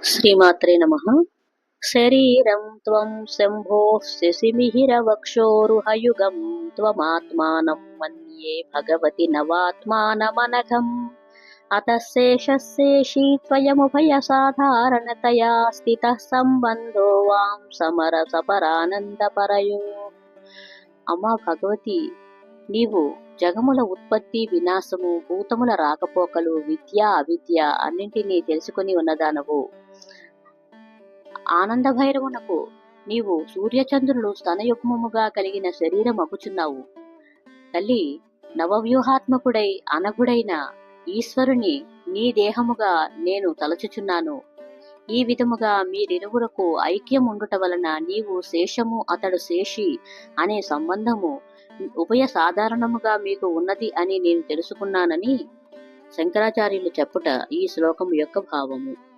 శ్రీమాత్రే నమః. శరీరం త్వం శంభోః శశిమిహిరవక్షోరుహయుగం త్వమాత్మానం మన్యే భగవతి నవాత్మానమనఘం. అతః శేషశేషీ త్వయముభయసాధారణతయా స్థితః సంబంధో వాం సమరసపరానందపరయోః. అమ్మా భగవతి, నీవు జగముల ఉత్పత్తి వినాశము, భూతముల రాకపోకలు, విద్య అవిద్య అన్నింటినీ తెలుసుకుని ఉన్నదానవు. ఆనంద భైరవునకు నీవు సూర్యచంద్రులు స్తనయుగ్మముగా కలిగిన శరీరమగుచున్నావు. తల్లి, నవవ్యూహాత్మకుడై అనఘుడైన ఈశ్వరుని నీ దేహముగా నేను తలచుచున్నాను. ఈ విధముగా మీరిరువురకు ఐక్యం ఉండుట వలన నీవు శేషము, అతడు శేషి అనే సంబంధము ఉభయ సాధారణముగా మీకు ఉన్నది అని నేను తెలుసుకున్నానని శంకరాచార్యులు చెప్పుట ఈ శ్లోకం యొక్క భావము.